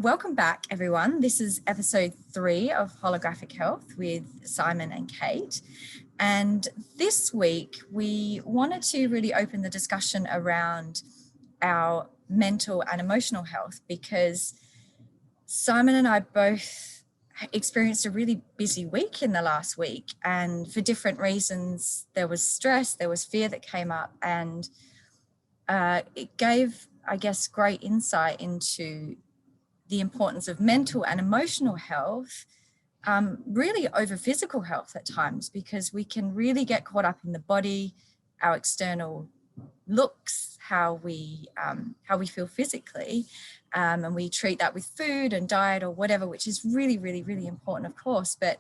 Welcome back, everyone. This is episode 3 of Holographic Health with Simon and Kate. And this week, we wanted to really open the discussion around our mental and emotional health, because Simon and I both experienced a really busy week in the last week. And for different reasons, there was stress, there was fear that came up, and it gave, I guess, great insight into the importance of mental and emotional health, really over physical health at times, because we can really get caught up in the body, our external looks, how we feel physically, and we treat that with food and diet or whatever, which is really, really, really important, of course. But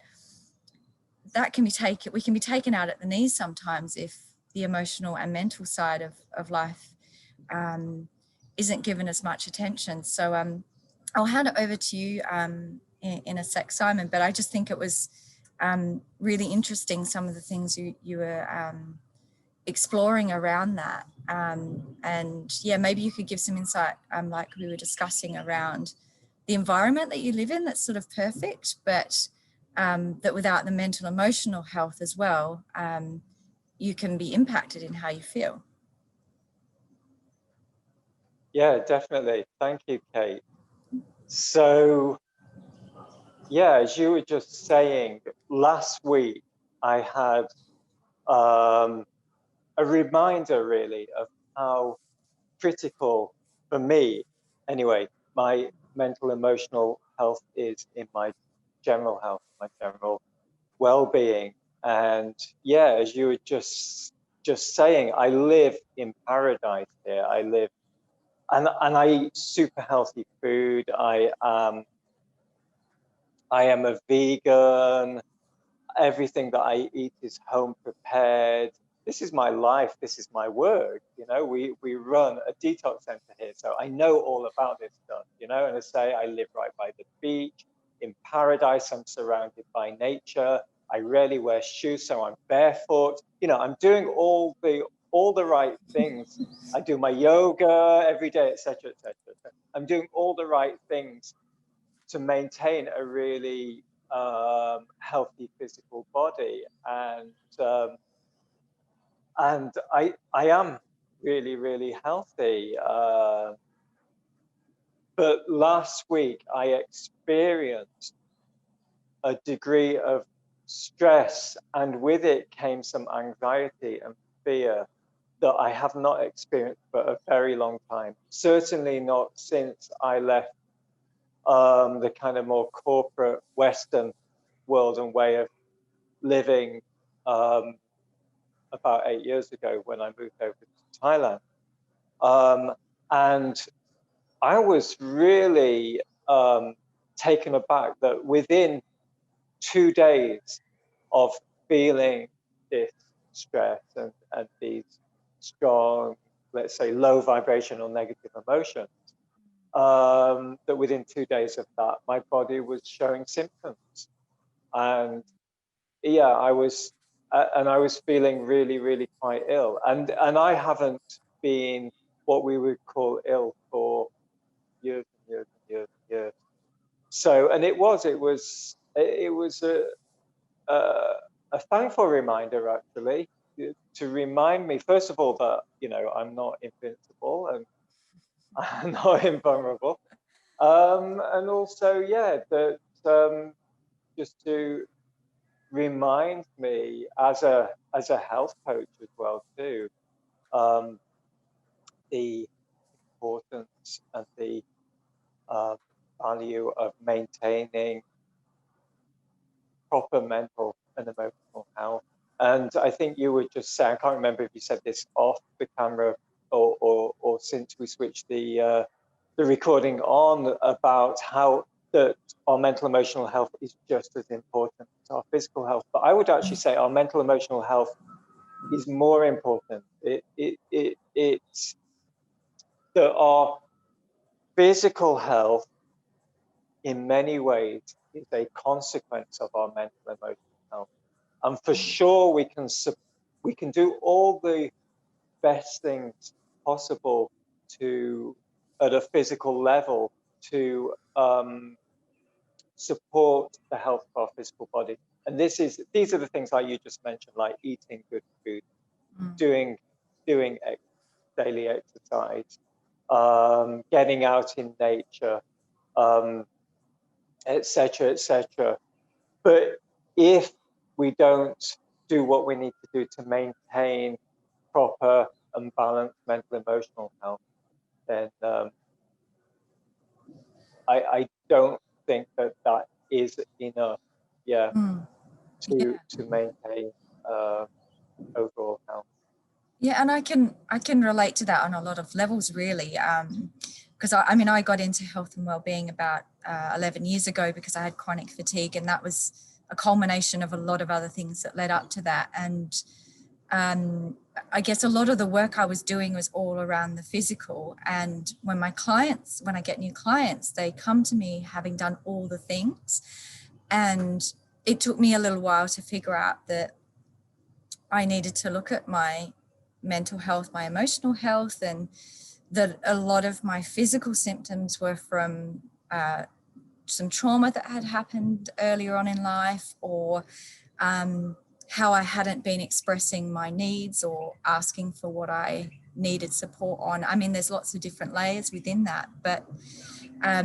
that can be we can be taken out at the knees sometimes if the emotional and mental side of life isn't given as much attention. So I'll hand it over to you in a sec, Simon, but I just think it was really interesting, some of the things you were exploring around that. And yeah, maybe you could give some insight, like we were discussing, around the environment that you live in that's sort of perfect, but that without the mental, emotional health as well, you can be impacted in how you feel. Yeah, definitely. Thank you, Kate. So, yeah, as you were just saying, last week I had a reminder really of how critical, for me anyway, my mental emotional health is in my general health, my general well-being. And yeah, as you were just saying, I live in paradise here. I live and I eat super healthy food. I am a vegan. Everything that I eat is home prepared. This is my life. This is my work. You know, we run a detox center here, so I know all about this stuff. You know, and I say I live right by the beach in paradise. I'm surrounded by nature. I rarely wear shoes, so I'm barefoot. You know, I'm doing all the right things. I do my yoga every day, etc., etc. I'm doing all the right things to maintain a really healthy physical body, and I am really, really healthy. But last week I experienced a degree of stress, and with it came some anxiety and fear that I have not experienced for a very long time. Certainly not since I left the kind of more corporate Western world and way of living about 8 years ago when I moved over to Thailand. And I was really taken aback that within 2 days of feeling this stress and these strong, let's say, low vibrational negative emotions, that within 2 days of that, my body was showing symptoms. And yeah, I was feeling really, really quite ill. And I haven't been what we would call ill for years and years and years and years. So, and it was a thankful reminder, actually, to remind me, first of all, that, you know, I'm not invincible and I'm not invulnerable. And also, yeah, that just to remind me as a health coach as well too, the importance and the value of maintaining proper mental and emotional health. And I think you were just saying, I can't remember if you said this off the camera or since we switched the recording on, about how that our mental emotional health is just as important as our physical health. But I would actually say our mental emotional health is more important. It's that our physical health in many ways is a consequence of our mental emotional health. And for sure we can do all the best things possible to, at a physical level, to support the health of our physical body. And these are the things like you just mentioned, like eating good food, doing daily exercise, getting out in nature, etc., etc. But if we don't do what we need to do to maintain proper and balanced mental emotional health, then I don't think that is enough, to maintain overall health. Yeah, and I can relate to that on a lot of levels, really. Because I mean, I got into health and well-being about 11 years ago because I had chronic fatigue, and that was a culmination of a lot of other things that led up to that. And I guess a lot of the work I was doing was all around the physical. And when I get new clients, they come to me having done all the things. And it took me a little while to figure out that I needed to look at my mental health, my emotional health, and that a lot of my physical symptoms were from some trauma that had happened earlier on in life, or how I hadn't been expressing my needs or asking for what I needed support on. I mean, there's lots of different layers within that, but I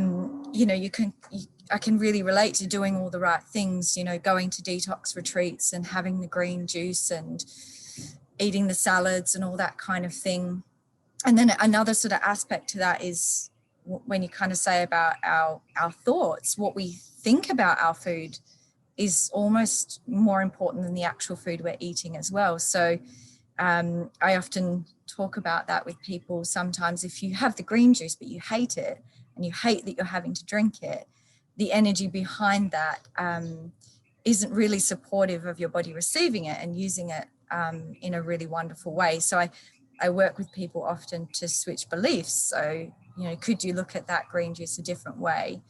can really relate to doing all the right things, going to detox retreats and having the green juice and eating the salads and all that kind of thing. And then another sort of aspect to that is when you kind of say about our thoughts, what we think about our food is almost more important than the actual food we're eating as well. So I often talk about that with people. Sometimes if you have the green juice but you hate it and you hate that you're having to drink it, the energy behind that isn't really supportive of your body receiving it and using it in a really wonderful way. So I work with people often to switch beliefs. So, could you look at that green juice a different way?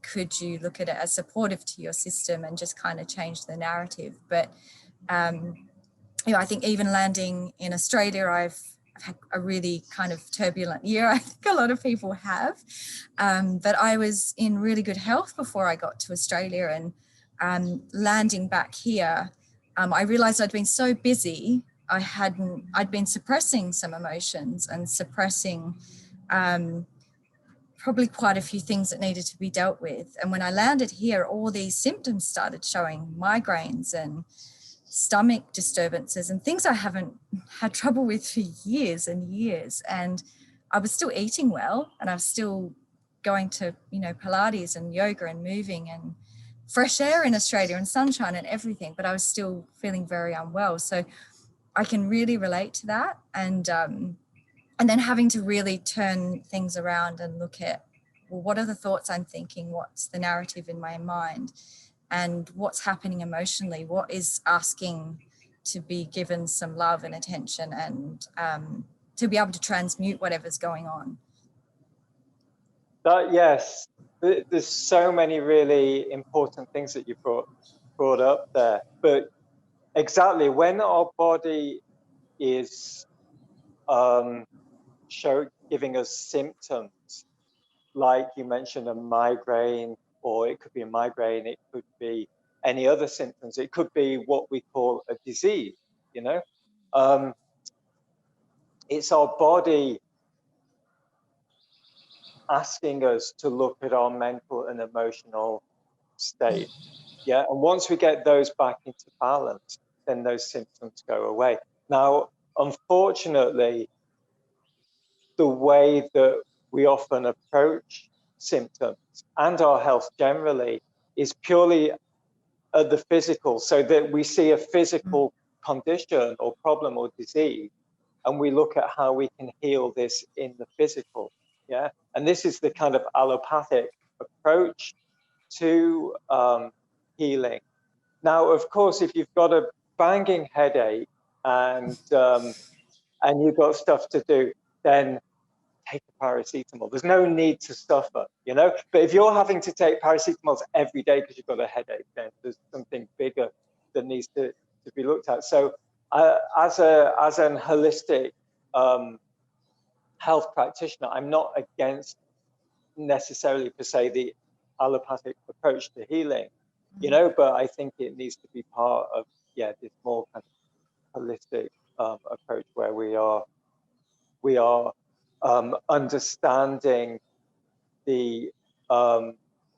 Could you look at it as supportive to your system and just kind of change the narrative? But, I think even landing in Australia, I've had a really kind of turbulent year. I think a lot of people have. But I was in really good health before I got to Australia, and landing back here, I realized I'd been so busy. I'd been suppressing some emotions and suppressing probably quite a few things that needed to be dealt with. And when I landed here, all these symptoms started showing: migraines and stomach disturbances and things I haven't had trouble with for years and years. And I was still eating well, and I was still going to, Pilates and yoga and moving and fresh air in Australia and sunshine and everything, but I was still feeling very unwell. So I can really relate to that. And then having to really turn things around and look at, well, what are the thoughts I'm thinking? What's the narrative in my mind? And what's happening emotionally? What is asking to be given some love and attention, and to be able to transmute whatever's going on? Yes, there's so many really important things that you brought up there. But exactly, when our body is giving us symptoms, like you mentioned, a migraine, or it could be a migraine, it could be any other symptoms, it could be what we call a disease, it's our body asking us to look at our mental and emotional state. Yeah, and once we get those back into balance, then those symptoms go away. Now, unfortunately, the way that we often approach symptoms and our health generally is purely at the physical, so that we see a physical condition or problem or disease, and we look at how we can heal this in the physical. Yeah, and this is the kind of allopathic approach to healing. Now, of course, if you've got a banging headache and you've got stuff to do, then take a paracetamol. There's no need to suffer, But if you're having to take paracetamols every day because you've got a headache, then there's something bigger that needs to be looked at. So, as an holistic health practitioner, I'm not against necessarily per se the allopathic approach to healing, you know, but I think it needs to be part of, yeah, this more kind of holistic approach where we are understanding the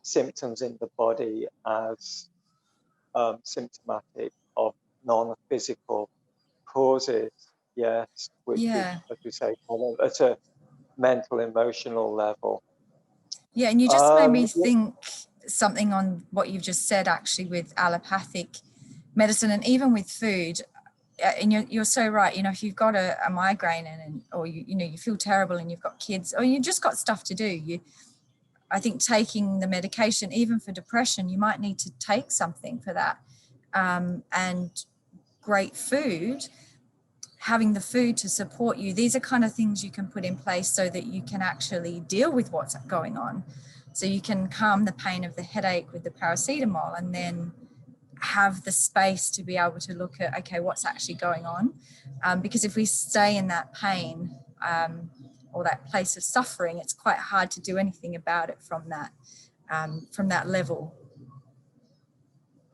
symptoms in the body as symptomatic of non-physical causes, yes, which is, as we say, at a mental, emotional level. Yeah, and you just made me think something on what you've just said, actually, with allopathic medicine and even with food. And you're so right. You know, if you've got a migraine or you know, you feel terrible and you've got kids or you just got stuff to do, I think taking the medication, even for depression, you might need to take something for that. And great food, having the food to support you, these are kind of things you can put in place so that you can actually deal with what's going on. So you can calm the pain of the headache with the paracetamol and then have the space to be able to look at, okay, what's actually going on? Because if we stay in that pain or that place of suffering, it's quite hard to do anything about it from that level.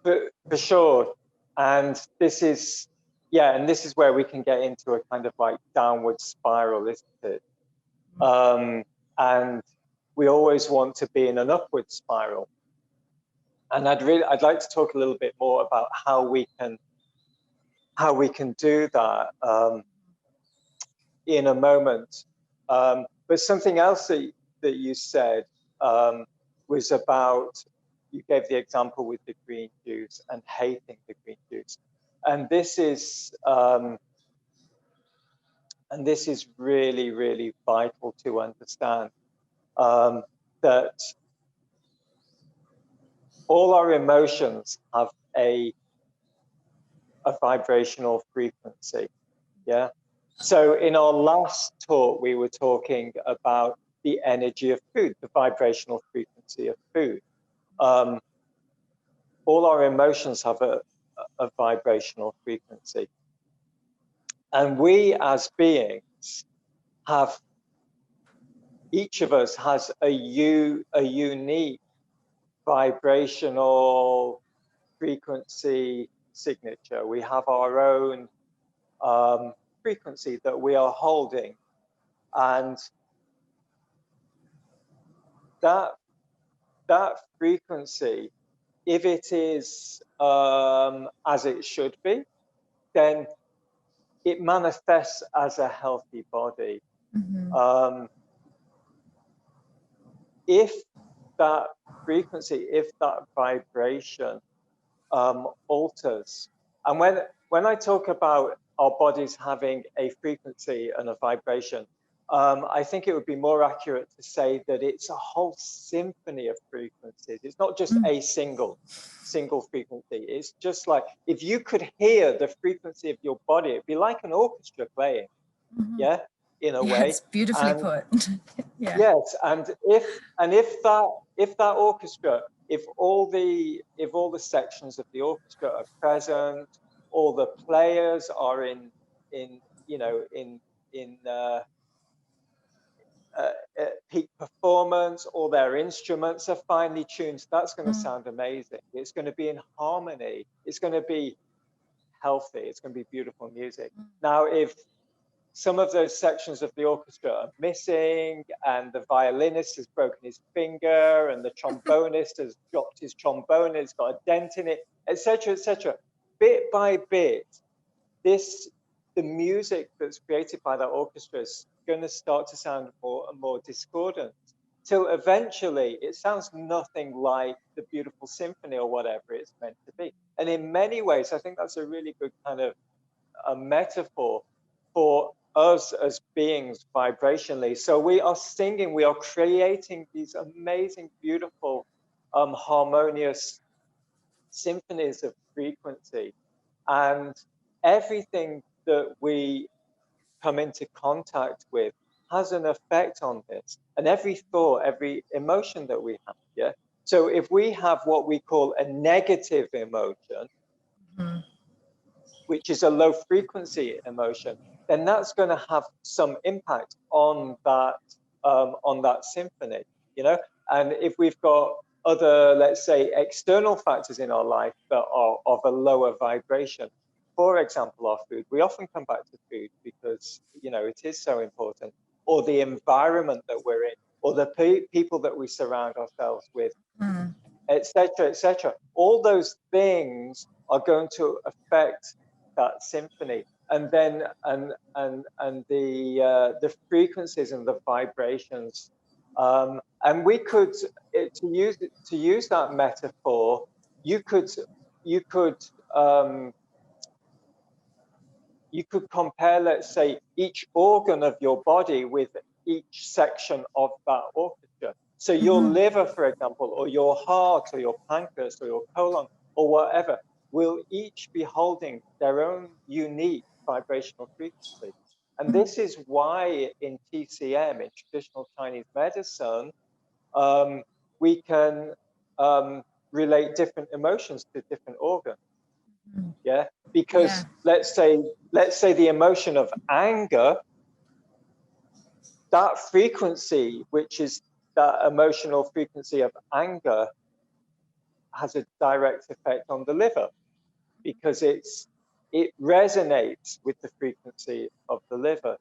For sure. And this is, yeah, and this is where we can get into a kind of like downward spiral, isn't it? And we always want to be in an upward spiral. And I'd like to talk a little bit more about how we can do that in a moment. But something else that you said was about, you gave the example with the green juice and hating the green juice, and this is really, really vital to understand, that all our emotions have a vibrational frequency. Yeah. So in our last talk, we were talking about the energy of food, the vibrational frequency of food. All our emotions have a vibrational frequency. And we as beings have, each of us has a unique vibrational frequency signature. We have our own frequency that we are holding. And that frequency, if it is as it should be, then it manifests as a healthy body. If that frequency, if that vibration alters, and when I talk about our bodies having a frequency and a vibration, I think it would be more accurate to say that it's a whole symphony of frequencies. It's not just a single frequency. It's just like, if you could hear the frequency of your body, it'd be like an orchestra playing, yeah, in a way. It's beautifully put. Yeah. Yes, and if that orchestra, if all the sections of the orchestra are present, all the players are in peak performance, all their instruments are finely tuned, that's going to sound amazing. It's going to be in harmony. It's going to be healthy. It's going to be beautiful music. Now, if some of those sections of the orchestra are missing, and the violinist has broken his finger, and the trombonist has dropped his trombone, it's got a dent in it, etc., etc. Bit by bit, the music that's created by that orchestra is going to start to sound more and more discordant, till eventually it sounds nothing like the beautiful symphony or whatever it's meant to be. And in many ways, I think that's a really good kind of a metaphor for us as beings vibrationally. So we are singing, we are creating these amazing, beautiful, harmonious symphonies of frequency. And everything that we come into contact with has an effect on this. And every thought, every emotion that we have, yeah? So if we have what we call a negative emotion, which is a low frequency emotion, then that's going to have some impact on that symphony. And if we've got other, let's say, external factors in our life that are of a lower vibration, for example, our food, we often come back to food because, it is so important, or the environment that we're in, or the people that we surround ourselves with, etc., etc. All those things are going to affect that symphony, and then the frequencies and the vibrations. And we could, to use that metaphor, you could you could compare, let's say, each organ of your body with each section of that orchestra. So your liver, for example, or your heart, or your pancreas, or your colon, or whatever, will each be holding their own unique vibrational frequency. And this is why in TCM, in traditional Chinese medicine, we can relate different emotions to different organs. Yeah, because let's say the emotion of anger, that frequency, which is that emotional frequency of anger, has a direct effect on the liver, because it resonates with the frequency of the liver.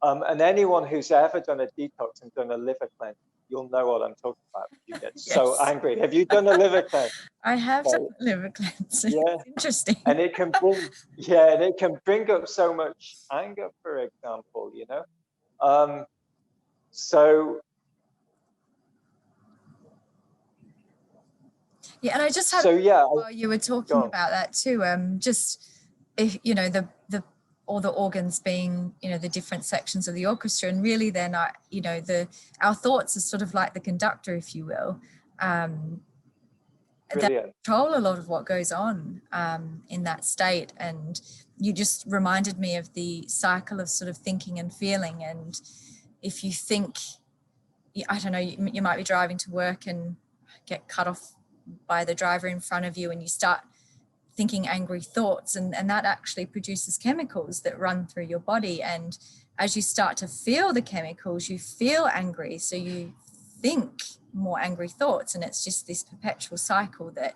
And anyone who's ever done a detox and done a liver cleanse, you'll know what I'm talking about. You get so angry. Have you done a liver cleanse? I have done a liver cleanse. Yeah, it's interesting. And it can bring up so much anger, for example. So yeah, and I just had while you were talking about that too, just if the all the organs being the different sections of the orchestra, and really they're not our thoughts are sort of like the conductor, if you will, that control a lot of what goes on in that state. And you just reminded me of the cycle of sort of thinking and feeling. And if you think, I don't know, you might be driving to work and get cut off by the driver in front of you, and you start thinking angry thoughts, and that actually produces chemicals that run through your body. And as you start to feel the chemicals, you feel angry, so you think more angry thoughts, and it's just this perpetual cycle that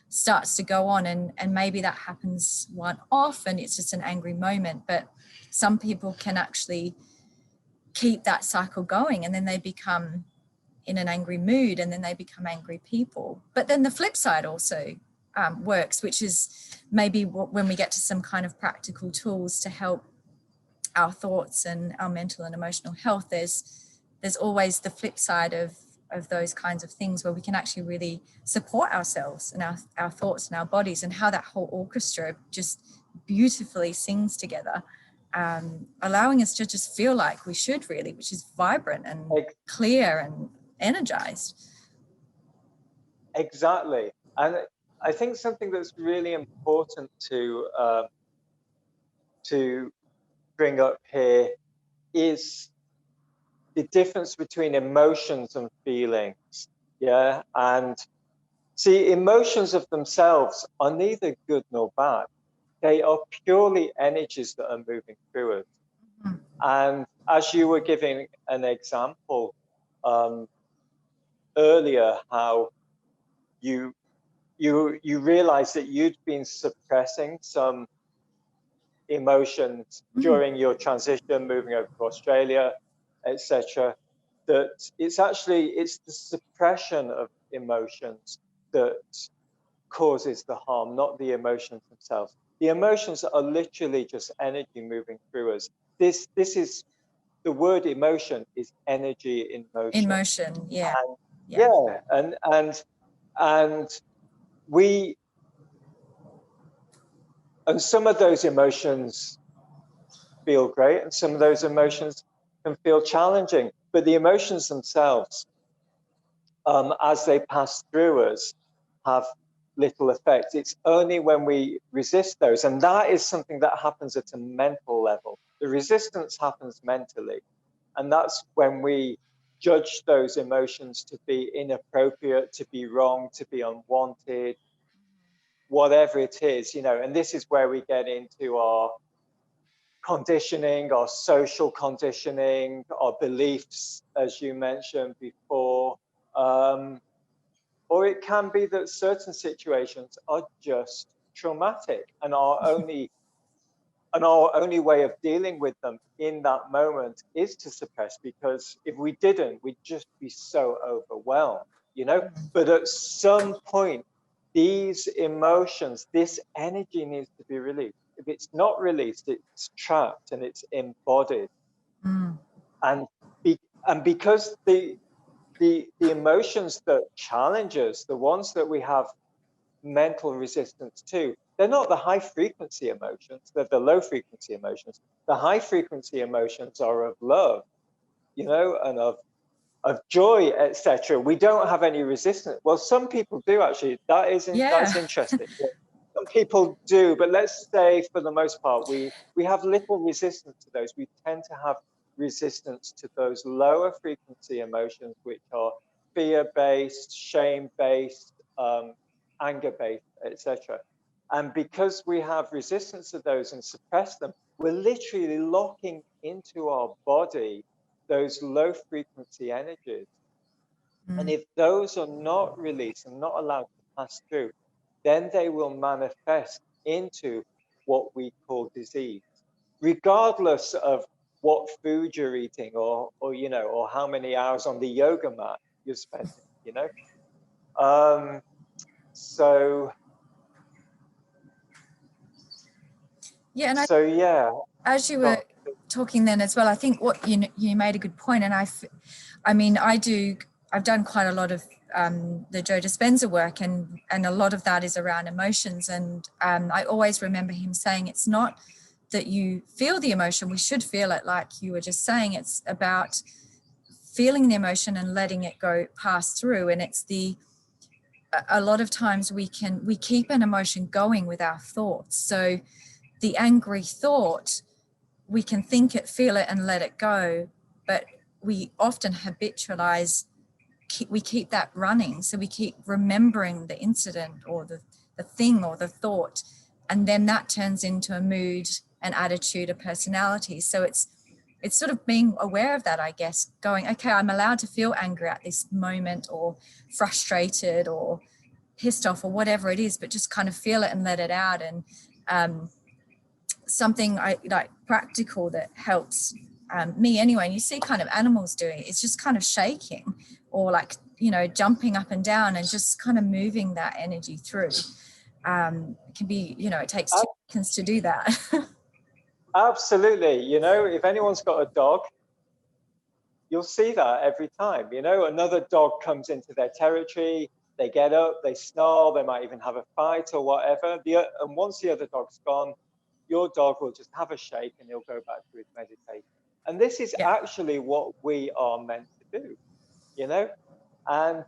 starts to go on. And maybe that happens one off and it's just an angry moment, but some people can actually keep that cycle going, and then they become in an angry mood, and then they become angry people. But then the flip side also works, which is maybe when we get to some kind of practical tools to help our thoughts and our mental and emotional health, there's always the flip side of those kinds of things, where we can actually really support ourselves and our thoughts and our bodies, and how that whole orchestra just beautifully sings together, allowing us to just feel like we should really, which is vibrant and clear and energized. Exactly. And I think something that's really important to bring up here is the difference between emotions and feelings. Yeah. And see, emotions of themselves are neither good nor bad. They are purely energies that are moving through us. Mm-hmm. And as you were giving an example earlier, how you realized that you'd been suppressing some emotions during your transition, moving over to Australia, etc. That it's the suppression of emotions that causes the harm, not the emotions themselves. The emotions are literally just energy moving through us. This is the word emotion is energy in motion. In motion, yeah. And some of those emotions feel great, and some of those emotions can feel challenging. But the emotions themselves, as they pass through us, have little effect. It's only when we resist those, and that is something that happens at a mental level. The resistance happens mentally, and that's when we judge those emotions to be inappropriate, to be wrong, to be unwanted, whatever it is, and this is where we get into our conditioning, our social conditioning, our beliefs, as you mentioned before. Or it can be that certain situations are just traumatic, and our only way of dealing with them in that moment is to suppress, because if we didn't, we'd just be so overwhelmed, you know. But at some point, these emotions, this energy needs to be released. If it's not released, it's trapped and it's embodied. And because the emotions that challenge us, the ones that we have mental resistance to, they're not the high frequency emotions, they're the low frequency emotions. The high frequency emotions are of love, you know, and of joy, etc. We don't have any resistance. Well, some people do, actually. That's interesting. Some people do, but let's say for the most part, we have little resistance to those. We tend to have resistance to those lower frequency emotions, which are fear-based, shame-based, anger-based, etc. And because we have resistance to those and suppress them, we're literally locking into our body those low frequency energies. And if those are not released and not allowed to pass through, then they will manifest into what we call disease, regardless of what food you're eating, or you know, or how many hours on the yoga mat you're spending, you know. So yeah, and as you were talking then as well, I think what you made a good point, and I mean, I've done quite a lot of the Joe Dispenza work, and a lot of that is around emotions. And I always remember him saying, it's not that you feel the emotion, we should feel it, like you were just saying. It's about feeling the emotion and letting it go, pass through. And it's a lot of times we keep an emotion going with our thoughts. So the angry thought, we can think it, feel it, and let it go, but we often habitualize, we keep that running. So we keep remembering the incident or the thing or the thought, and then that turns into a mood, an attitude, a personality. So it's sort of being aware of that, I guess, going, okay, I'm allowed to feel angry at this moment, or frustrated or pissed off, or whatever it is, but just kind of feel it and let it out. And something I like practical that helps me anyway, and you see kind of animals doing it, it's just kind of shaking, or like, you know, jumping up and down and just kind of moving that energy through. It can be, you know, it takes 2 seconds to do that. Absolutely. You know, if anyone's got a dog, you'll see that every time. You know, another dog comes into their territory, they get up, they snarl, they might even have a fight or whatever. And once the other dog's gone, your dog will just have a shake and he'll go back to his meditation. And this is actually what we are meant to do, you know? And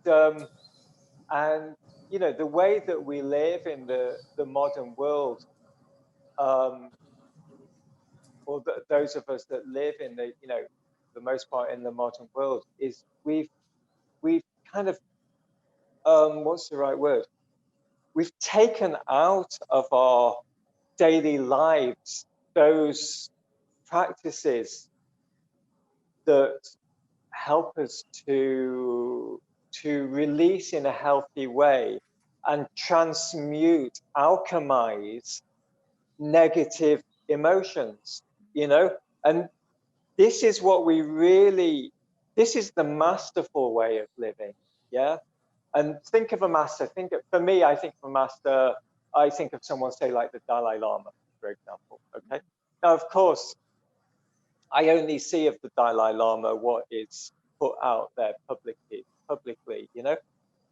you know, the way that we live in the modern world, or those of us that live in the, you know, the most part in the modern world, is we've kind of, what's the right word? We've taken out of our daily lives those practices that help us to release in a healthy way and transmute, alchemize negative emotions, you know. And this is what we really, this is the masterful way of living. Yeah. And think of a master, for me, I think of a master, I think of someone, say, like the Dalai Lama, for example. Okay. Now, of course, I only see of the Dalai Lama what is put out there publicly, you know,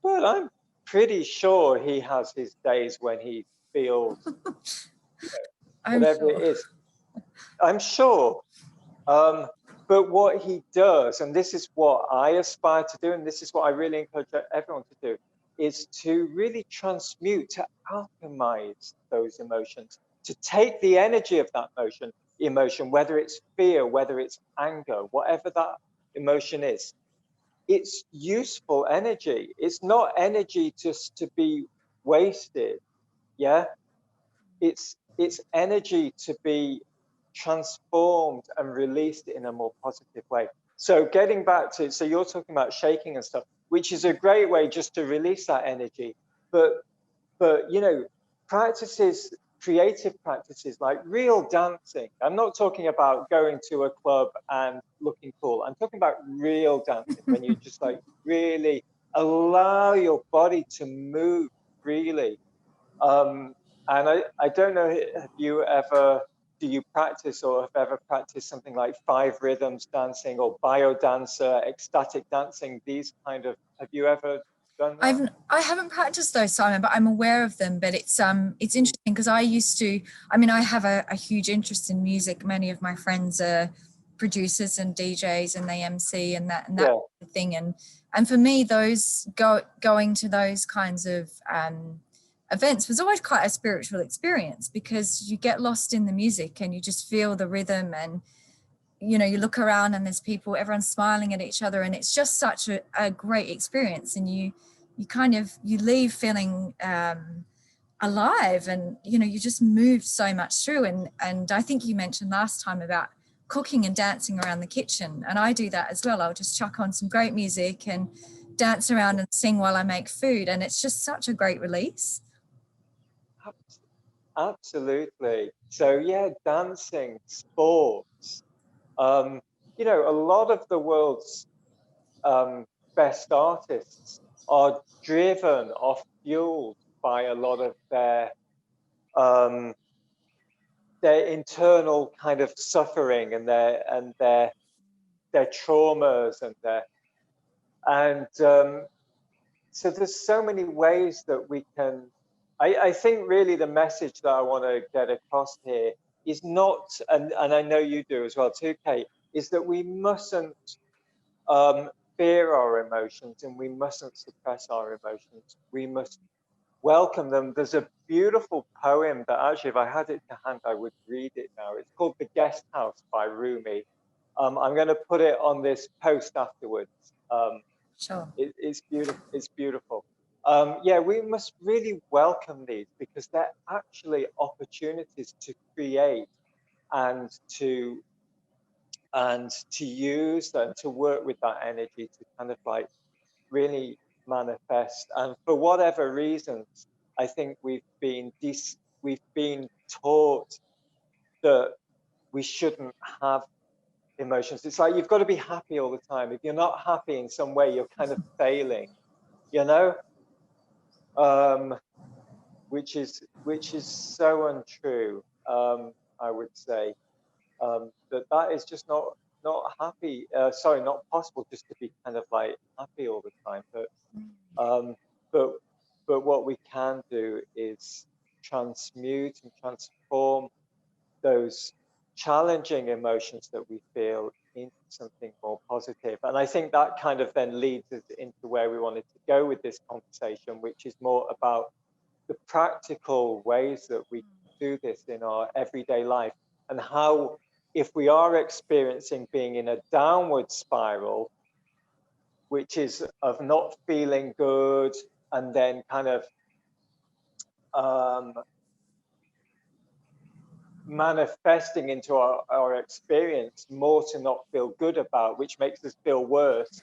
but I'm pretty sure he has his days when he feels, you know, whatever it is. I'm sure. But what he does, and this is what I aspire to do, and this is what I really encourage everyone to do, is to really transmute, to alchemize those emotions, to take the energy of that emotion, whether it's fear, whether it's anger, whatever that emotion is. It's useful energy. It's not energy just to be wasted. Yeah, it's energy to be transformed and released in a more positive way. So getting back to, so you're talking about shaking and stuff, which is a great way just to release that energy. But you know, practices, creative practices like real dancing. I'm not talking about going to a club and looking cool. I'm talking about real dancing when you just like really allow your body to move freely. And I don't know, have you ever, do you practice or have ever practiced something like 5 rhythms dancing or biodancer, ecstatic dancing, these kind of, have you ever done that? I haven't practiced those, Simon, but I'm aware of them. But it's interesting because I used to, I mean, I have a huge interest in music. Many of my friends are producers and DJs, and they MC and that Yeah. thing. And for me, those going to those kinds of events was always quite a spiritual experience, because you get lost in the music and you just feel the rhythm, and you know, you look around and there's people, everyone's smiling at each other, and it's just such a great experience. And you kind of, you leave feeling alive, and you know, you just moved so much through. And I think you mentioned last time about cooking and dancing around the kitchen, and I do that as well. I'll just chuck on some great music and dance around and sing while I make food, and it's just such a great release. Absolutely. So yeah, dancing, sports. You know, a lot of the world's best artists are driven or fueled by a lot of their internal kind of suffering and their traumas and so there's so many ways that we can. I think really the message that I want to get across here is not, and I know you do as well too, Kate, is that we mustn't fear our emotions and we mustn't suppress our emotions. We must welcome them. There's a beautiful poem that actually, if I had it to hand, I would read it now. It's called The Guest House by Rumi. I'm going to put it on this post afterwards. Sure. It's beautiful. It's beautiful. Yeah, we must really welcome these because they're actually opportunities to create and to use and to work with that energy to kind of like really manifest. And for whatever reasons, I think we've been taught that we shouldn't have emotions. It's like you've got to be happy all the time. If you're not happy in some way, you're kind of failing, you know. Which is so untrue. I would say that is just not happy. Sorry, not possible just to be kind of like happy all the time. But what we can do is transmute and transform those challenging emotions that we feel into something more positive. And I think that kind of then leads us into where we wanted to go with this conversation, which is more about the practical ways that we do this in our everyday life, and how, if we are experiencing being in a downward spiral, which is of not feeling good and then kind of manifesting into our experience more to not feel good about, which makes us feel worse,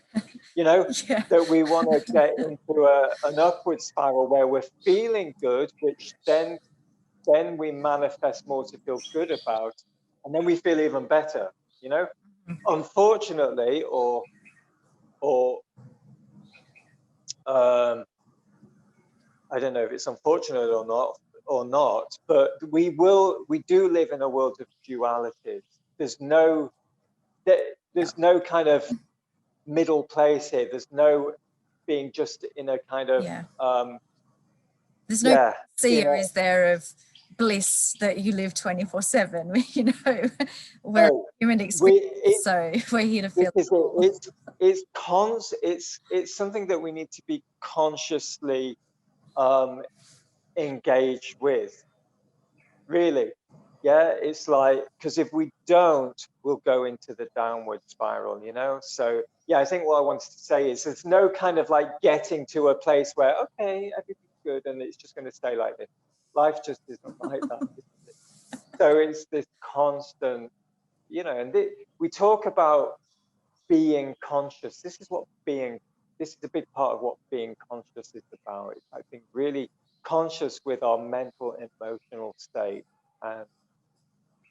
you know. Yeah. That we want to get into an upward spiral where we're feeling good, which then we manifest more to feel good about, and then we feel even better, you know. Unfortunately, or I don't know if it's unfortunate or not, but we do live in a world of dualities. There's no kind of middle place here. There's no being just in a kind of there's no seer, is there, of bliss that you live 24/7, you know. We're human experience, so we're here to feel it's something that we need to be consciously engaged with, really. Yeah, it's like, because if we don't, we'll go into the downward spiral, you know. So yeah, I think what I wanted to say is there's no kind of like getting to a place where, okay, everything's good and it's just going to stay like this. Life just isn't like that, isn't it? So it's this constant, you know, and we talk about being conscious. This is a big part of what being conscious is about. It's, I think, really conscious with our mental and emotional state,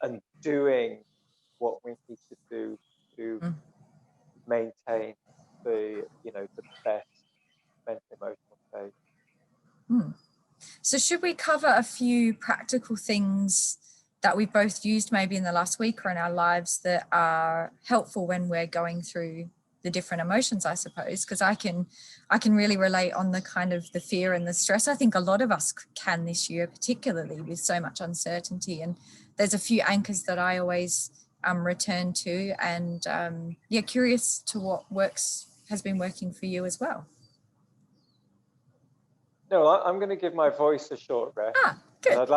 and doing what we need to do to Mm. maintain the, you know, the best mental emotional state. Mm. So should we cover a few practical things that we've both used maybe in the last week or in our lives that are helpful when we're going through the different emotions, I suppose? Because I can really relate on the kind of the fear and the stress. I think a lot of us can this year, particularly with so much uncertainty. And there's a few anchors that I always return to, and curious to what has been working for you as well. No, I'm going to give my voice a short rest. Good. And I'd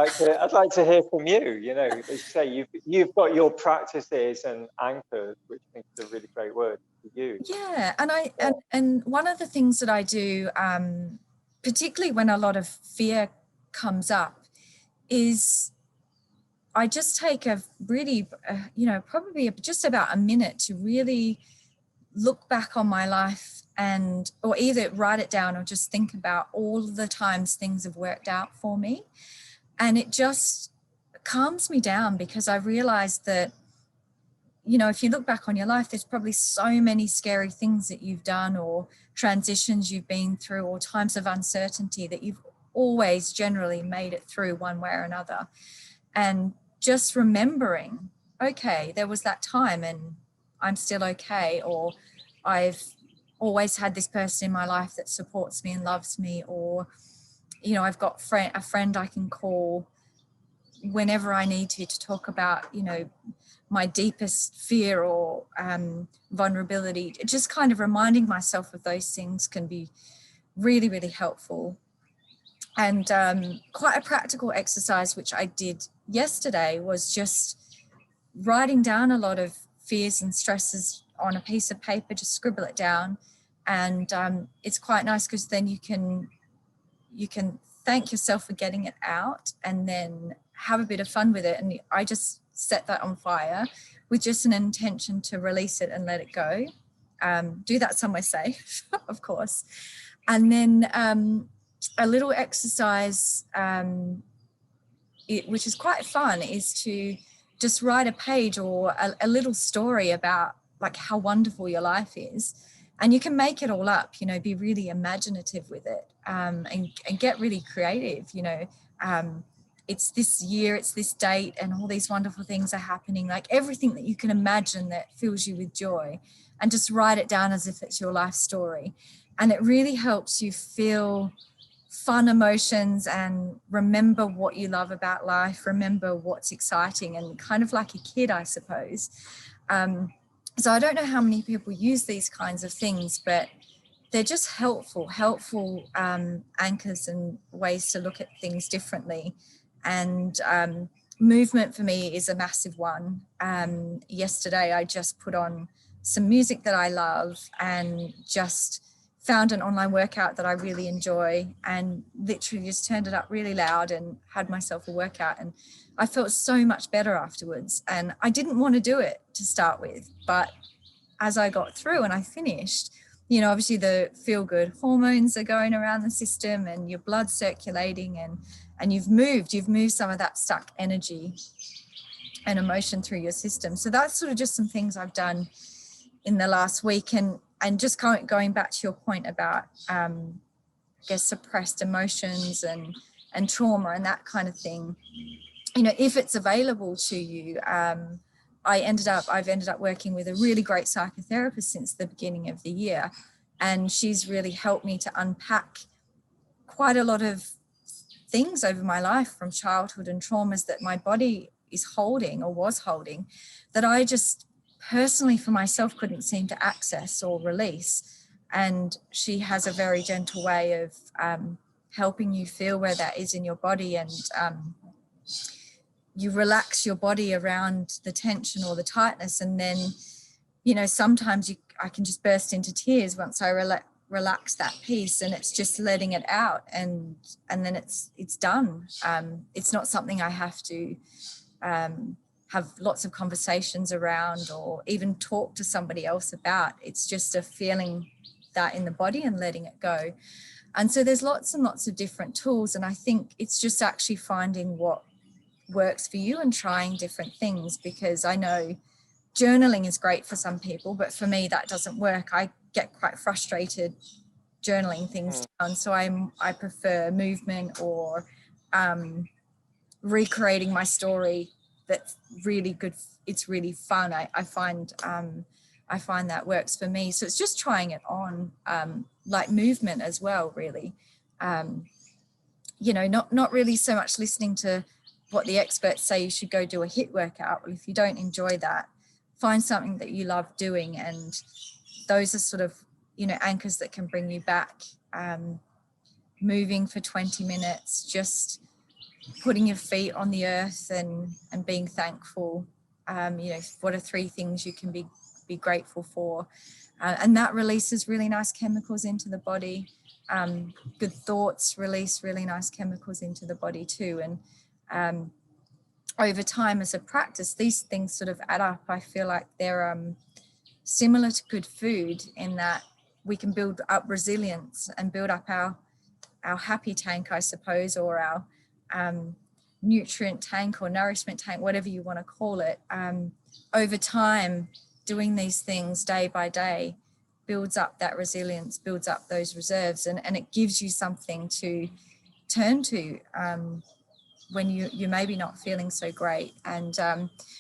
like to hear from you. You know, as you say, you've got your practices and anchors, which I think is a really great word to use. Yeah, and one of the things that I do, particularly when a lot of fear comes up, is I just take a really, probably just about a minute to really look back on my life, or either write it down or just think about all the times things have worked out for me. And it just calms me down, because I realized that, you know, if you look back on your life, there's probably so many scary things that you've done, or transitions you've been through, or times of uncertainty that you've always generally made it through one way or another. And just remembering, okay, there was that time and I'm still okay, or I've always had this person in my life that supports me and loves me, or, you know, I've got a friend I can call whenever I need to talk about, you know, my deepest fear or vulnerability. Just kind of reminding myself of those things can be really, really helpful. And quite a practical exercise, which I did yesterday, was just writing down a lot of fears and stresses on a piece of paper. Just scribble it down. And it's quite nice, because then you can thank yourself for getting it out, and then have a bit of fun with it. And I just set that on fire with just an intention to release it and let it go. Do that somewhere safe, of course. And then a little exercise, which is quite fun, is to just write a page or a little story about like how wonderful your life is. And you can make it all up, you know, be really imaginative with it, and get really creative, you know. It's this year, it's this date, and all these wonderful things are happening, like everything that you can imagine that fills you with joy, and just write it down as if it's your life story. And it really helps you feel fun emotions and remember what you love about life, remember what's exciting, and kind of like a kid, I suppose. So I don't know how many people use these kinds of things, but they're just helpful anchors and ways to look at things differently. And movement for me is a massive one. Yesterday, I just put on some music that I love and just found an online workout that I really enjoy, and literally just turned it up really loud and had myself a workout. And I felt so much better afterwards. And I didn't want to do it to start with, but as I got through and I finished, you know, obviously the feel-good hormones are going around the system, and your blood's circulating, and you've moved some of that stuck energy and emotion through your system. So that's sort of just some things I've done in the last week. And just going back to your point about, I guess, suppressed emotions and trauma and that kind of thing, you know, if it's available to you, I've ended up working with a really great psychotherapist since the beginning of the year, and she's really helped me to unpack quite a lot of things over my life from childhood and traumas that my body is holding or was holding, that I just personally for myself couldn't seem to access or release. And she has a very gentle way of helping you feel where that is in your body, and you relax your body around the tension or the tightness. And then, you know, sometimes I can just burst into tears once I relax that piece, and it's just letting it out, and then it's done. It's not something I have to have lots of conversations around, or even talk to somebody else about. It's just a feeling that in the body and letting it go. And so there's lots and lots of different tools. And I think it's just actually finding what works for you and trying different things, because I know journaling is great for some people, but for me that doesn't work. I get quite frustrated journaling things down. So I prefer movement, or recreating my story that's really good. It's really fun. I find that works for me. So it's just trying it on, like movement as well, really. You know, not really so much listening to what the experts say you should go do a HIIT workout. Well, if you don't enjoy that, find something that you love doing, and those are sort of, you know, anchors that can bring you back. Moving for 20 minutes, just putting your feet on the earth and being thankful. You know, what are 3 things you can be grateful for? And that releases really nice chemicals into the body. Good thoughts release really nice chemicals into the body too. And over time as a practice, these things sort of add up. I feel like they're similar to good food, in that we can build up resilience and build up our happy tank, I suppose, or our nutrient tank or nourishment tank, whatever you want to call it. Over time, doing these things day by day builds up that resilience, builds up those reserves, and it gives you something to turn to when you maybe not feeling so great. And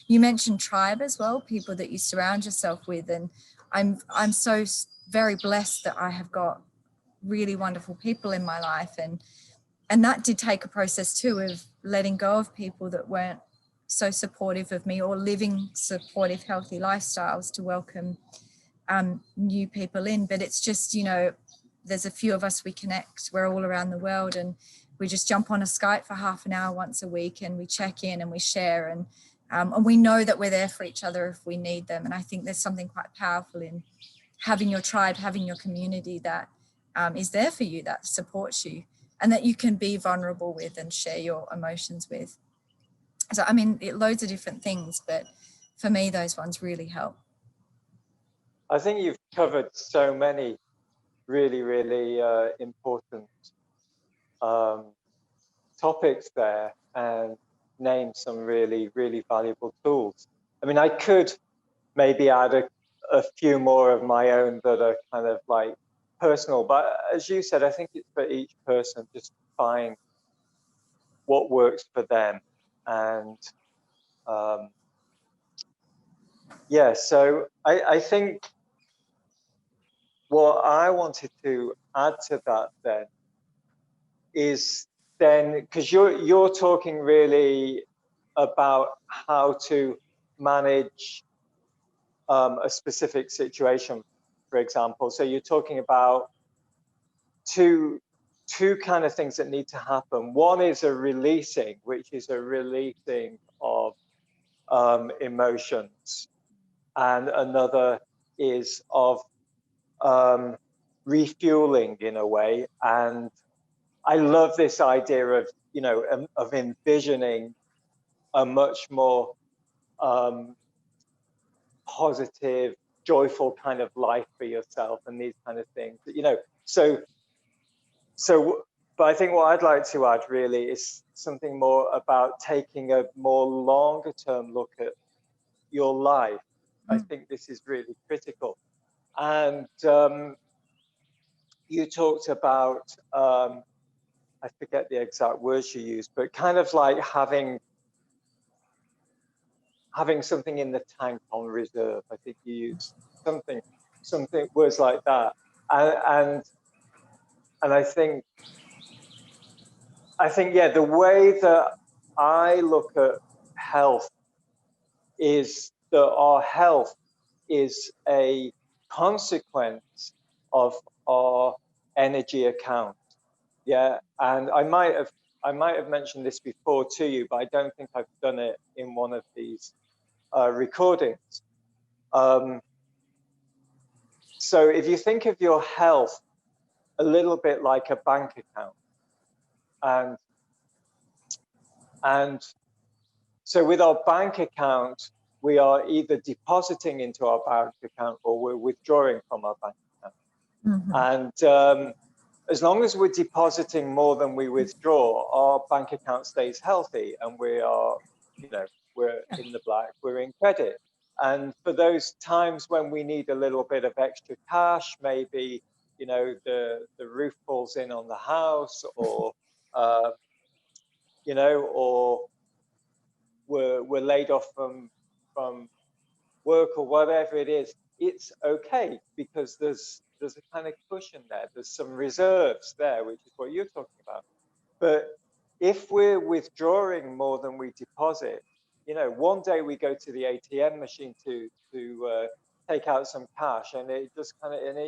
you mentioned tribe as well, people that you surround yourself with, and I'm so very blessed that I have got really wonderful people in my life, and that did take a process too, of letting go of people that weren't so supportive of me, or living supportive, healthy lifestyles to welcome new people in. But it's just, you know, there's a few of us, we connect, we're all around the world, and we just jump on a Skype for half an hour once a week, and we check in and we share, and we know that we're there for each other if we need them. And I think there's something quite powerful in having your tribe, having your community that is there for you, that supports you, and that you can be vulnerable with and share your emotions with. So, I mean, loads of different things, but for me, those ones really help. I think you've covered so many really, really important topics there, and named some really, really valuable tools. I mean, I could maybe add a few more of my own that are kind of like personal, but as you said, I think it's for each person, just find what works for them. And yeah, so I think what I wanted to add to that then is then, because you're talking really about how to manage a specific situation, for example. So you're talking about two kind of things that need to happen. One is a releasing, which is a releasing of emotions, and another is of refueling in a way. And I love this idea of, you know, of envisioning a much more positive, joyful kind of life for yourself, and these kind of things, you know. But I think what I'd like to add really is something more about taking a more longer term look at your life. I think this is really critical. And you talked about, I forget the exact words you used, but kind of like having something in the tank on reserve. I think you used something words like that. And I think, yeah, the way that I look at health is that our health is a consequence of our energy account. Yeah, and I might have mentioned this before to you, but I don't think I've done it in one of these recordings. So if you think of your health a little bit like a bank account, and So with our bank account, we are either depositing into our bank account or we're withdrawing from our bank account. And as long as we're depositing more than we withdraw, our bank account stays healthy and we are, we're in the black, we're in credit. And for those times when we need a little bit of extra cash, maybe, the roof falls in on the house, or, or we're laid off from work or whatever it is, it's okay because there's a kind of cushion there. There's some reserves there, which is what you're talking about. But if we're withdrawing more than we deposit, one day we go to the ATM machine to take out some cash, and it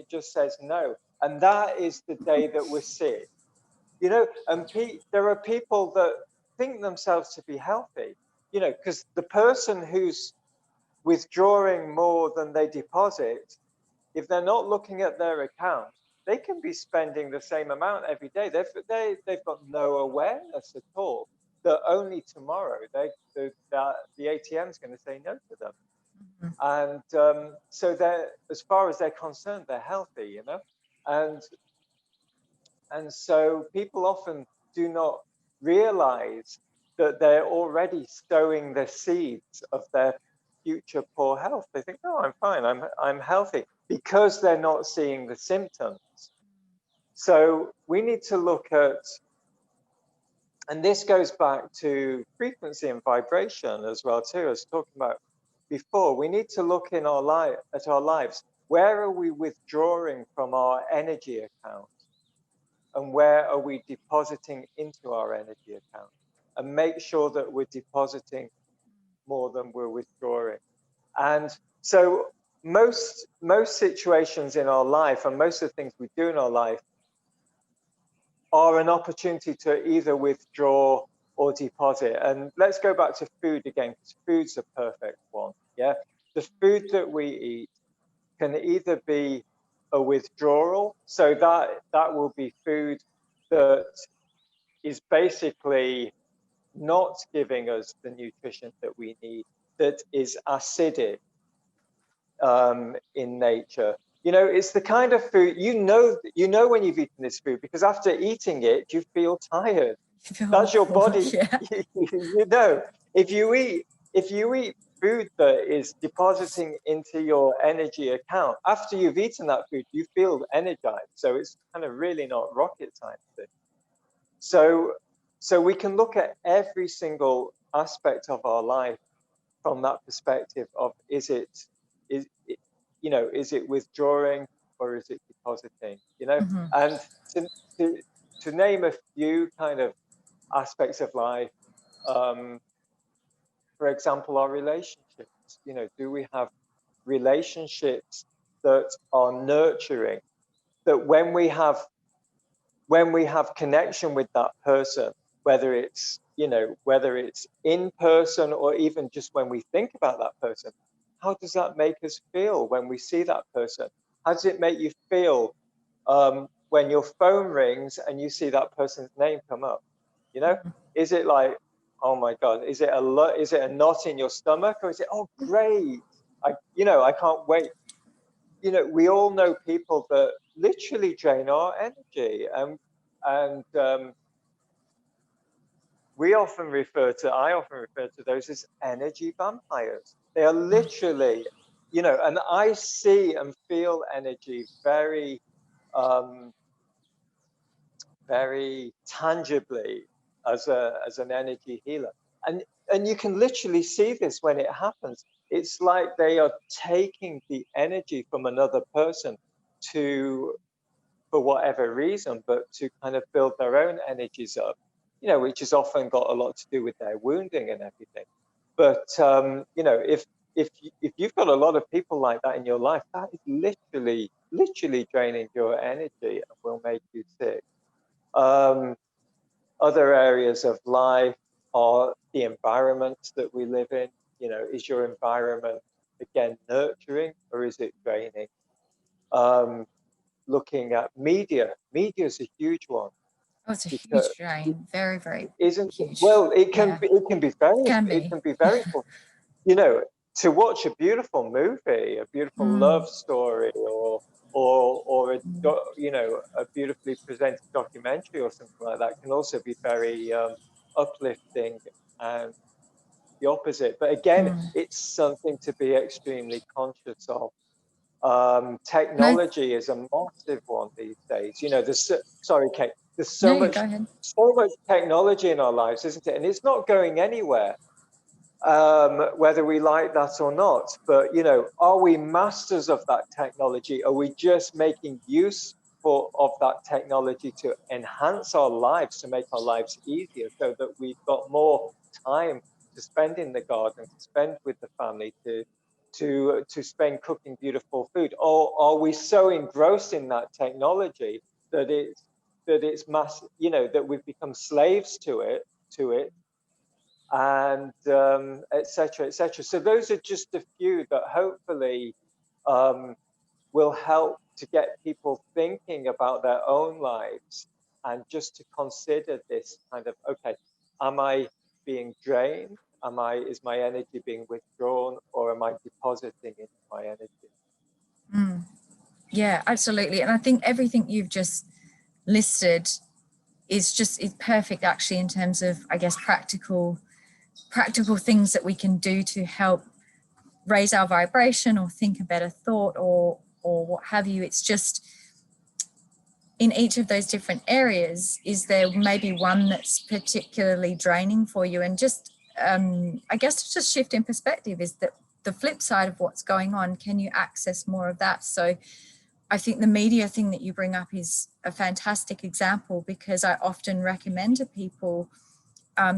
just says no, and that is the day that we're sick. And there are people that think themselves to be healthy, because the person who's withdrawing more than they deposit, if they're not looking at their account, they can be spending the same amount every day. They've got no awareness at all that only tomorrow the ATM is going to say no to them. And so they're, as far as they're concerned, they're healthy, and so people often do not realize that they're already sowing the seeds of their future poor health. They think, "Oh, I'm fine. I'm healthy," because they're not seeing the symptoms. So we need to look at, and this goes back to frequency and vibration as well too, as talking about before. We need to look in at our lives. Where are we withdrawing from our energy account? And where are we depositing into our energy account? And make sure that we're depositing more than we're withdrawing. And so most situations in our life, and most of the things we do in our life, are an opportunity to either withdraw or deposit. And let's go back to food again, because food's a perfect one. Yeah, the food that we eat can either be a withdrawal, so that will be food that is basically not giving us the nutrition that we need, that is acidic in nature. It's the kind of food, when you've eaten this food, because after eating it, you feel tired. That's your body. Yeah. If you eat food that is depositing into your energy account, after you've eaten that food, you feel energized. So it's kind of really not rocket science. So we can look at every single aspect of our life from that perspective of is it withdrawing or is it depositing? And to name a few kind of aspects of life, for example, our relationships. Do we have relationships that are nurturing? That when we have connection with that person, whether it's in person or even just when we think about that person, how does that make us feel when we see that person? How does it make you feel when your phone rings and you see that person's name come up? Is it like, oh my God, is it a knot in your stomach, or is it, oh great, I can't wait? We all know people that literally drain our energy, and I often refer to those as energy vampires. They are literally, and I see and feel energy very, very tangibly as an energy healer. And you can literally see this when it happens. It's like they are taking the energy from another person for whatever reason, but to kind of build their own energies up, which has often got a lot to do with their wounding and everything. But if you've got a lot of people like that in your life, that is literally draining your energy and will make you sick. Other areas of life are the environments that we live in. Is your environment, again, nurturing or is it draining? Looking at media is a huge one. Oh, it's a because huge drain. Very, very isn't, huge. well, Yeah, it can be very, can it be. can be very, you know, to watch a beautiful movie, a beautiful Mm, love story, or a you know, a beautifully presented documentary or something like that can also be very uplifting and the opposite. But again, mm. it's something to be extremely conscious of. No, Technology is a massive one these days. You know, sorry, Kate, there's no, you go ahead. so much technology in our lives, isn't it? And it's not going anywhere, whether we like that or not. But, you know, are we masters of that technology? Are we just making use of that technology to enhance our lives, to make our lives easier, so that we've got more time to spend in the garden, to spend with the family, to spend cooking beautiful food? Or are we so engrossed in that technology that it's you know, that we've become slaves to it, and etc., etc. So those are just a few that hopefully will help to get people thinking about their own lives, and just to consider this kind of, okay, am I being drained? Is my energy being withdrawn, or am I depositing into my energy? Mm. Yeah, absolutely. And I think everything you've just listed is perfect actually in terms of, I guess, practical things that we can do to help raise our vibration or think a better thought or what have you. It's just in each of those different areas, is there maybe one that's particularly draining for you? And just I guess just shift in perspective is that the flip side of what's going on, can you access more of that? So I think the media thing that you bring up is a fantastic example, because I often recommend to people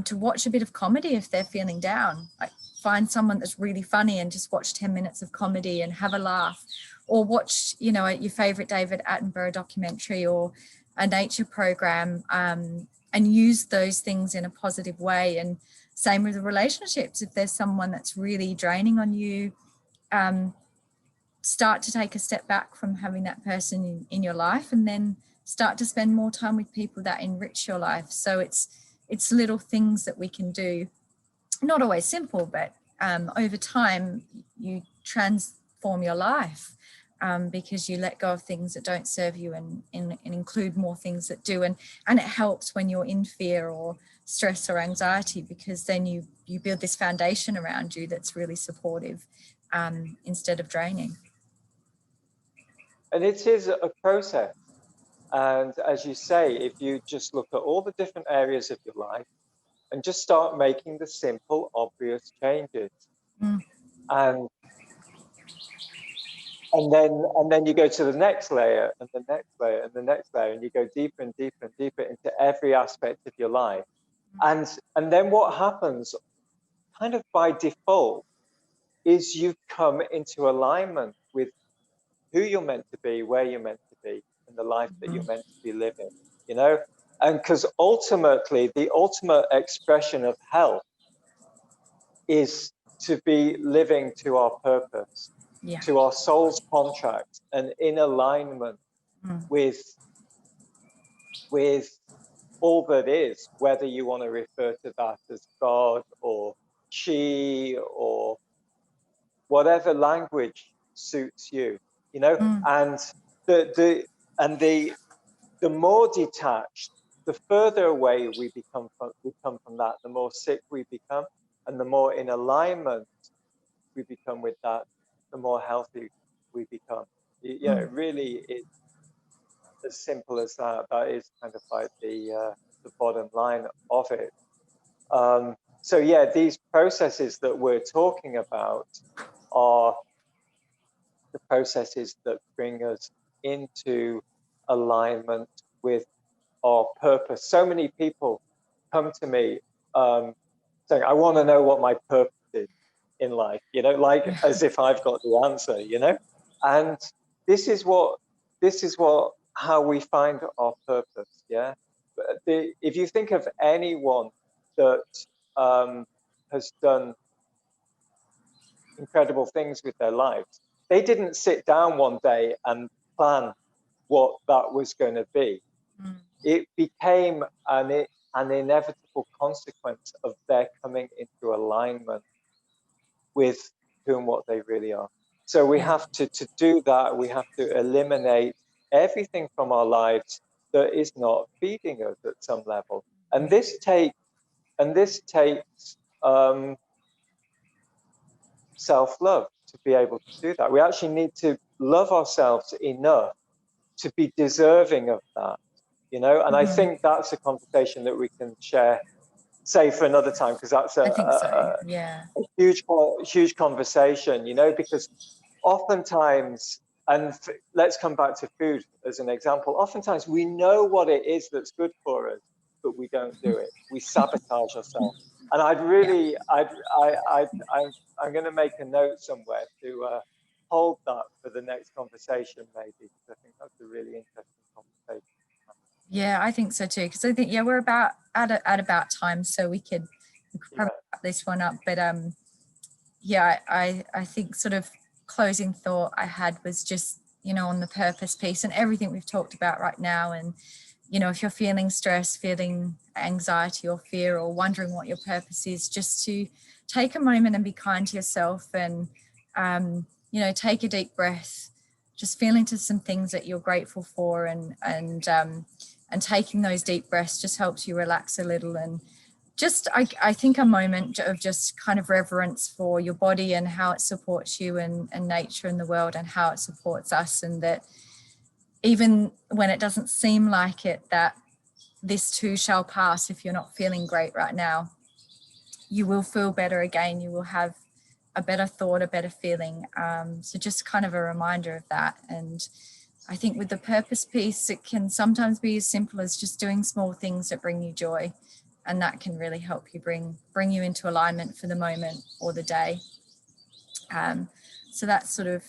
to watch a bit of comedy if they're feeling down. Like, find someone that's really funny and just watch 10 minutes of comedy and have a laugh, or watch, you know, your favorite David Attenborough documentary or a nature program, and use those things in a positive way. And same with the relationships. If there's someone that's really draining on you, start to take a step back from having that person in your life, and then start to spend more time with people that enrich your life. So it's little things that we can do, not always simple, but over time you transform your life, because you let go of things that don't serve you, and include more things that do. And it helps when you're in fear or stress or anxiety, because then you build this foundation around you that's really supportive, instead of draining. And it is a process. And as you say, if you just look at all the different areas of your life and just start making the simple, obvious changes, Mm. and and then you go to the next layer, and the next layer, and the next layer, and you go deeper and deeper and deeper into every aspect of your life. And then what happens, kind of by default, is you come into alignment with who you're meant to be, where you're meant to be, and the life that you're meant to be living, you know? And because ultimately, the ultimate expression of health is to be living to our purpose, Yeah. to our soul's contract, and in alignment Mm. with with all that is, whether you want to refer to that as God or chi or whatever language suits you, you know. Mm. And the and the more detached, the further away we come from that, the more sick we become, and the more in alignment we become with that, the more healthy we become. You know, Mm. really, it's as simple as that. That is kind of like the bottom line of it. So yeah, these processes that we're talking about are the processes that bring us into alignment with our purpose. So many people come to me saying, I want to know what my purpose is in life, you know, like as if I've got the answer, you know. And this is what how we find our purpose. Yeah. If you think of anyone that has done incredible things with their lives, they didn't sit down one day and plan what that was going to be. it became an inevitable consequence of their coming into alignment with who and what they really are. So we have to do that, we have to eliminate everything from our lives that is not feeding us at some level. And this takes self-love to be able to do that. We actually need to love ourselves enough to be deserving of that, you know. And I think that's a conversation that we can say for another time, because that's I think so. Yeah. a huge conversation, you know, because oftentimes, and let's come back to food as an example, oftentimes we know what it is that's good for us, but we don't do it. We sabotage ourselves. And I'm going to make a note somewhere to hold that for the next conversation, maybe, because I think that's a really interesting conversation. Yeah, I think so too. Because I think we're about at about time, so we could probably wrap this one up. But I think sort of closing thought I had was just, on the purpose piece and everything we've talked about right now. And if you're feeling stress, feeling anxiety or fear, or wondering what your purpose is, just to take a moment and be kind to yourself, and take a deep breath, just feel into some things that you're grateful for, and taking those deep breaths just helps you relax a little. And just I think a moment of just kind of reverence for your body and how it supports you, and nature and the world and how it supports us, and that even when it doesn't seem like it, that this too shall pass. If you're not feeling great right now, you will feel better again. You will have a better thought, a better feeling. So just kind of a reminder of that. And I think with the purpose piece, it can sometimes be as simple as just doing small things that bring you joy. And that can really help you bring you into alignment for the moment or the day. So that's sort of,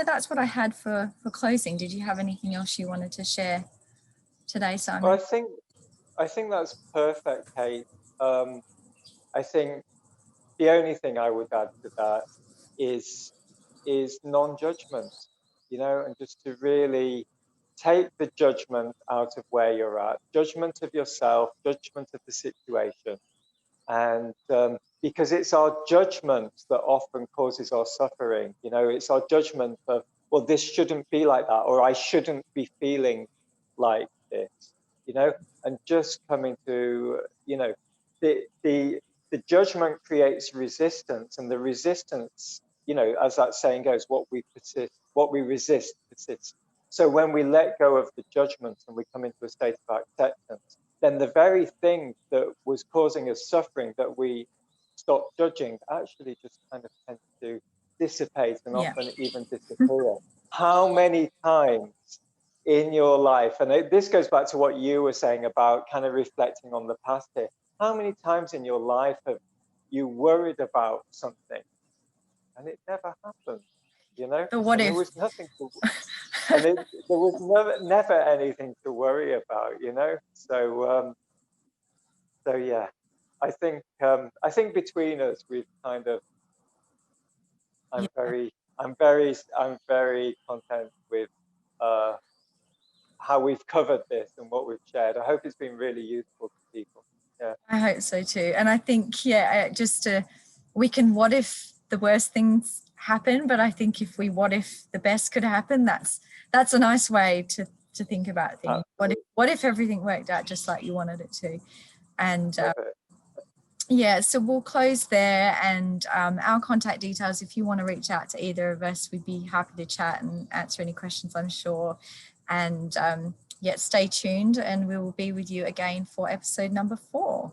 that's what I had for closing. Did you have anything else you wanted to share today, Simon? Well, I think that's perfect, Kate. I think the only thing I would add to that is non-judgment, and just to really take the judgment out of where you're at, judgment of yourself, judgment of the situation. And because it's our judgment that often causes our suffering, it's our judgment of, well, this shouldn't be like that, or I shouldn't be feeling like this, and just coming to, the judgment creates resistance, and the resistance, as that saying goes, what we resist persists. So when we let go of the judgment and we come into a state of acceptance, then the very thing that was causing us suffering that we stopped judging actually just kind of tends to dissipate and often even disappear. How many times in your life, and this goes back to what you were saying about kind of reflecting on the past here, how many times in your life have you worried about something and it never happened, But what if? There was nothing to, there was never anything to worry about, so yeah, I think between us we've kind of, I'm very content with how we've covered this and what we've shared. I hope it's been really useful to people. Yeah, I hope so too. And I think we can what if the worst things happen, but I think if we what if the best could happen, that's a nice way to think about things. What if everything worked out just like you wanted it to? And so we'll close there. And our contact details, if you want to reach out to either of us, we'd be happy to chat and answer any questions, I'm sure. And stay tuned, and we will be with you again for episode number 4.